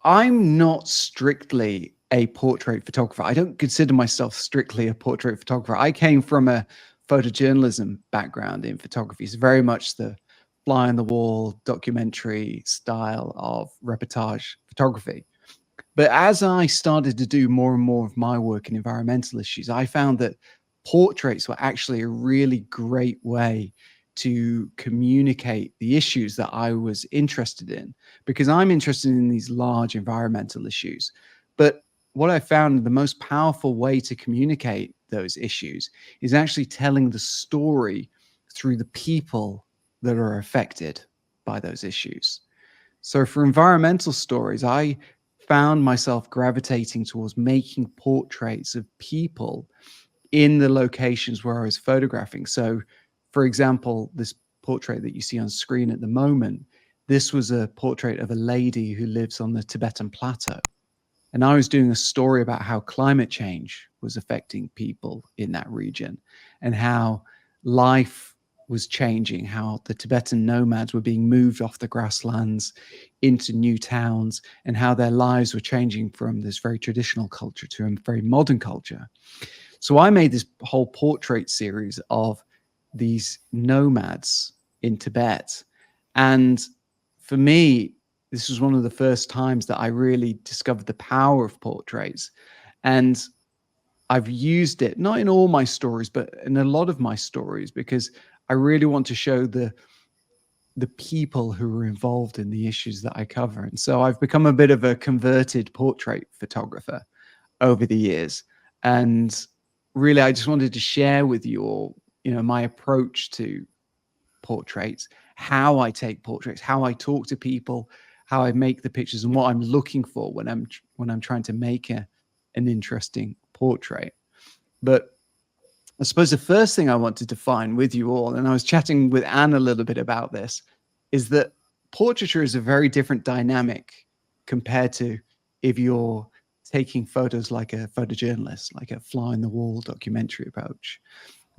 I'm not strictly a portrait photographer. I don't consider myself strictly a portrait photographer. I came from a photojournalism background in photography. It's very much the fly on the wall documentary style of reportage photography. But as I started to do more and more of my work in environmental issues, I found that portraits were actually a really great way to communicate the issues that I was interested in, because I'm interested in these large environmental issues. But what I found the most powerful way to communicate those issues is actually telling the story through the people that are affected by those issues. So for environmental stories, I found myself gravitating towards making portraits of people in the locations where I was photographing. So, for example, this portrait that you see on screen at the moment, this was a portrait of a lady who lives on the Tibetan Plateau. And I was doing a story about how climate change was affecting people in that region and how life was changing, how the Tibetan nomads were being moved off the grasslands into new towns, and how their lives were changing from this very traditional culture to a very modern culture. So I made this whole portrait series of these nomads in Tibet. And for me, this was one of the first times that I really discovered the power of portraits. And I've used it not in all my stories, but in a lot of my stories, because I really want to show the people who are involved in the issues that I cover. And so I've become a bit of a converted portrait photographer over the years. And really, I just wanted to share with you all, my approach to portraits, how I take portraits, how I talk to people, how I make the pictures, and what I'm looking for when I'm trying to make an interesting portrait. But I suppose the first thing I want to define with you all, and I was chatting with Anne a little bit about this, is that portraiture is a very different dynamic compared to if you're taking photos like a photojournalist, like a fly on the wall documentary approach.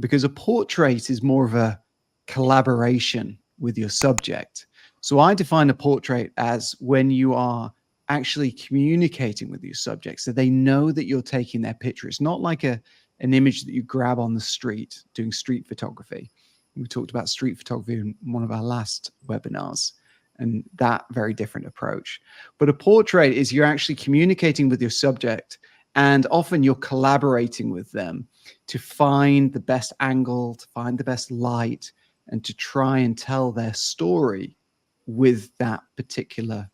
Because a portrait is more of a collaboration with your subject. So I define a portrait as when you are actually communicating with your subject so they know that you're taking their picture. It's not like an image that you grab on the street doing street photography. We talked about street photography in one of our last webinars, and that very different approach. But a portrait is you're actually communicating with your subject, and often you're collaborating with them to find the best angle, to find the best light, and to try and tell their story with that particular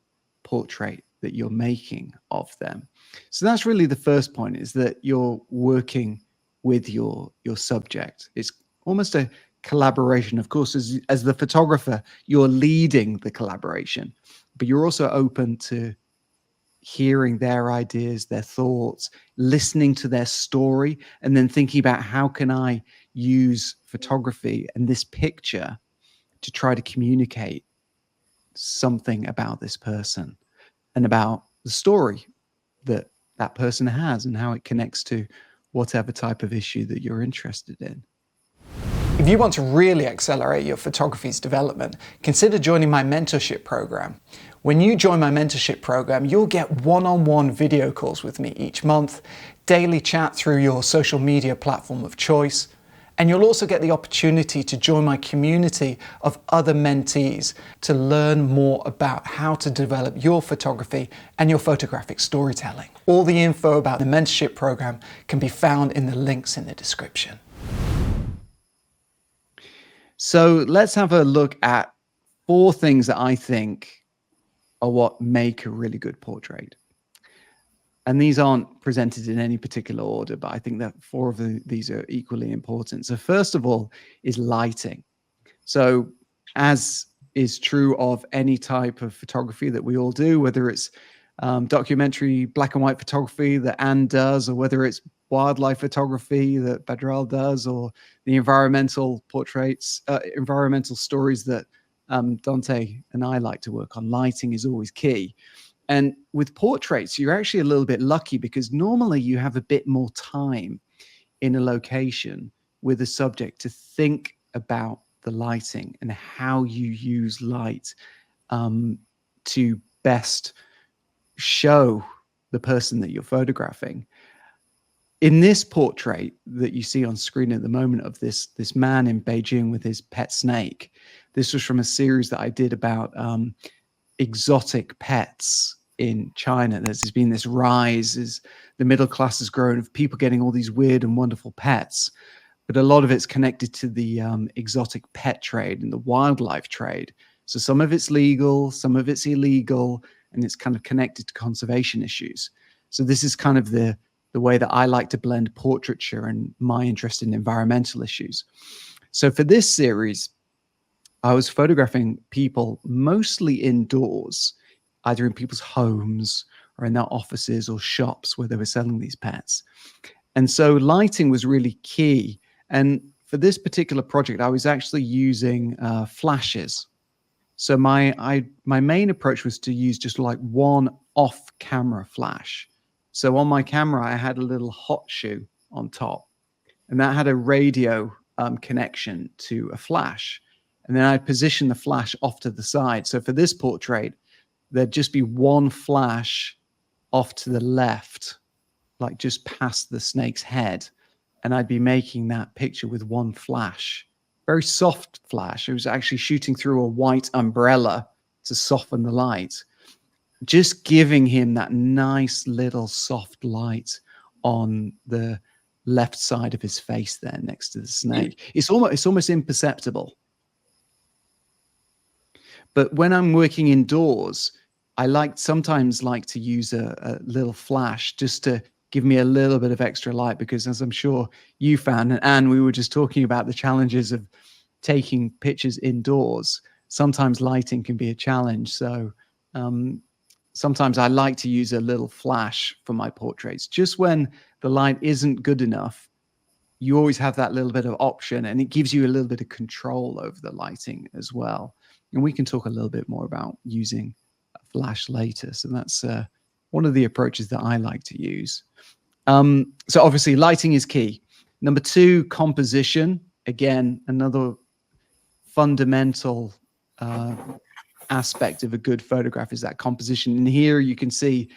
portrait that you're making of them. So that's really the first point, is that you're working with your subject. It's almost a collaboration. Of course, as the photographer, you're leading the collaboration, but you're also open to hearing their ideas, their thoughts, listening to their story, and then thinking about how can I use photography and this picture to try to communicate something about this person and about the story that that person has and how it connects to whatever type of issue that you're interested in. If you want to really accelerate your photography's development, consider joining my mentorship program. When you join my mentorship program, you'll get one-on-one video calls with me each month, daily chat through your social media platform of choice, and you'll also get the opportunity to join my community of other mentees to learn more about how to develop your photography and your photographic storytelling. All the info about the mentorship program can be found in the links in the description. So let's have a look at 4 things that I think are what make a really good portrait. And these aren't presented in any particular order, but I think that 4 of these are equally important. So first of all is lighting. So as is true of any type of photography that we all do, whether it's documentary black and white photography that Anne does, or whether it's wildlife photography that Badral does, or the environmental portraits, environmental stories that Dante and I like to work on, lighting is always key. And with portraits, you're actually a little bit lucky because normally you have a bit more time in a location with a subject to think about the lighting and how you use light to best show the person that you're photographing. In this portrait that you see on screen at the moment of this man in Beijing with his pet snake, this was from a series that I did about exotic pets in China. There's been this rise as the middle class has grown of people getting all these weird and wonderful pets, but a lot of it's connected to the exotic pet trade and the wildlife trade. So some of it's legal, some of it's illegal, and it's kind of connected to conservation issues. So this is kind of the way that I like to blend portraiture and my interest in environmental issues. So for this series, I was photographing people mostly indoors, either in people's homes or in their offices or shops where they were selling these pets. And so lighting was really key. And for this particular project, I was actually using flashes. So my main approach was to use just like one off-camera flash. So on my camera, I had a little hot shoe on top, and that had a radio connection to a flash. And then I positioned the flash off to the side. So for this portrait, there'd just be one flash off to the left, like just past the snake's head. And I'd be making that picture with one flash, very soft flash. It was actually shooting through a white umbrella to soften the light, just giving him that nice little soft light on the left side of his face there next to the snake. It's almost imperceptible. But when I'm working indoors, I sometimes like to use a little flash just to give me a little bit of extra light, because as I'm sure you found, and Anne, we were just talking about the challenges of taking pictures indoors. Sometimes lighting can be a challenge. So sometimes I like to use a little flash for my portraits. Just when the light isn't good enough, you always have that little bit of option, and it gives you a little bit of control over the lighting as well. And we can talk a little bit more about using a flash later. So that's one of the approaches that I like to use. So obviously lighting is key. Number two, composition. Again, another fundamental aspect of a good photograph is that composition. And here you can see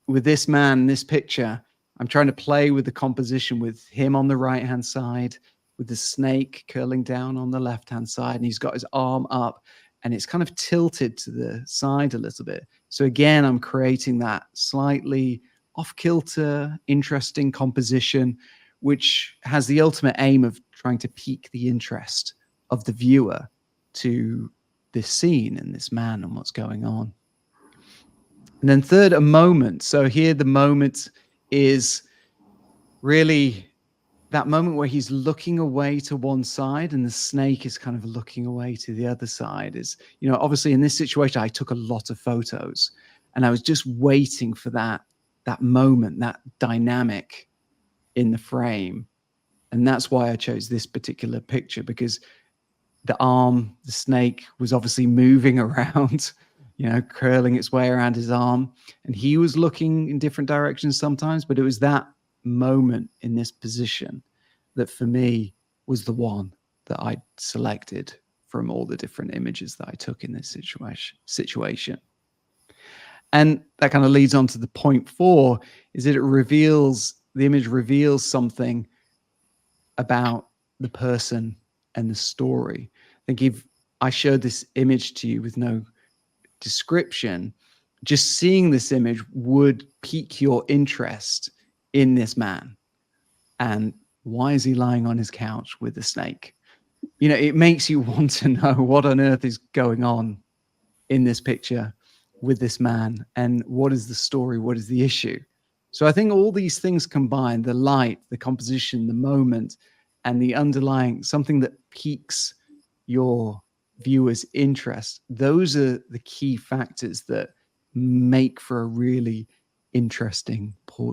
with this man, this picture, I'm trying to play with the composition with him on the right-hand side, with the snake curling down on the left-hand side, and he's got his arm up, and it's kind of tilted to the side a little bit. So again, I'm creating that slightly off-kilter, interesting composition, which has the ultimate aim of trying to pique the interest of the viewer to this scene and this man and what's going on. And then third, a moment. So here the moment is really that moment where he's looking away to one side and the snake is kind of looking away to the other side. Is, you know, obviously in this situation, I took a lot of photos and I was just waiting for that moment, that dynamic in the frame. And that's why I chose this particular picture, because the snake was obviously moving around, you know, curling its way around his arm. And he was looking in different directions sometimes, but it was that moment in this position that for me was the one that I selected from all the different images that I took in this situation. And that kind of leads on to the point 4, is that the image reveals something about the person and the story. I think if I showed this image to you with no description, just seeing this image would pique your interest in this man. And why is he lying on his couch with a snake? You know, it makes you want to know what on earth is going on in this picture with this man, and what is the story, what is the issue. So I think all these things combined, the light, the composition, the moment, and the underlying something that piques your viewer's interest, those are the key factors that make for a really interesting portrait.